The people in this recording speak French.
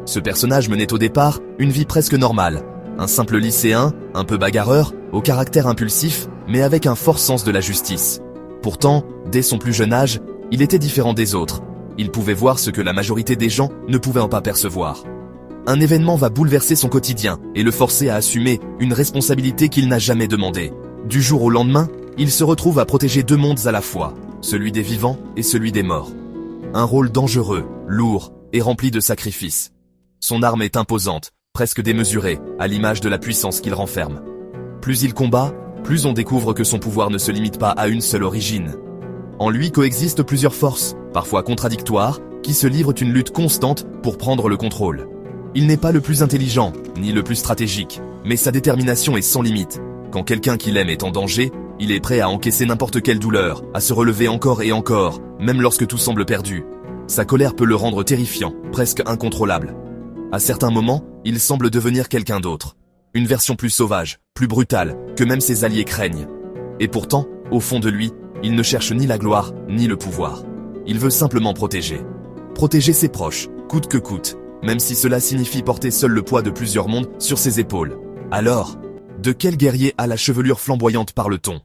Ce personnage menait au départ une vie presque normale. Un simple lycéen, un peu bagarreur, au caractère impulsif, mais avec un fort sens de la justice. Pourtant, dès son plus jeune âge, il était différent des autres. Il pouvait voir ce que la majorité des gens ne pouvaient pas percevoir. Un événement va bouleverser son quotidien et le forcer à assumer une responsabilité qu'il n'a jamais demandée. Du jour au lendemain, il se retrouve à protéger deux mondes à la fois, celui des vivants et celui des morts. Un rôle dangereux, lourd et rempli de sacrifices. Son arme est imposante, presque démesurée, à l'image de la puissance qu'il renferme. Plus il combat, plus on découvre que son pouvoir ne se limite pas à une seule origine. En lui coexistent plusieurs forces, parfois contradictoires, qui se livrent une lutte constante pour prendre le contrôle. Il n'est pas le plus intelligent, ni le plus stratégique, mais sa détermination est sans limite. Quand quelqu'un qu'il aime est en danger, il est prêt à encaisser n'importe quelle douleur, à se relever encore et encore, même lorsque tout semble perdu. Sa colère peut le rendre terrifiant, presque incontrôlable. À certains moments, il semble devenir quelqu'un d'autre. Une version plus sauvage, plus brutale, que même ses alliés craignent. Et pourtant, au fond de lui, il ne cherche ni la gloire, ni le pouvoir. Il veut simplement protéger. Protéger ses proches, coûte que coûte, même si cela signifie porter seul le poids de plusieurs mondes sur ses épaules. Alors, de quel guerrier à la chevelure flamboyante parle-t-on ?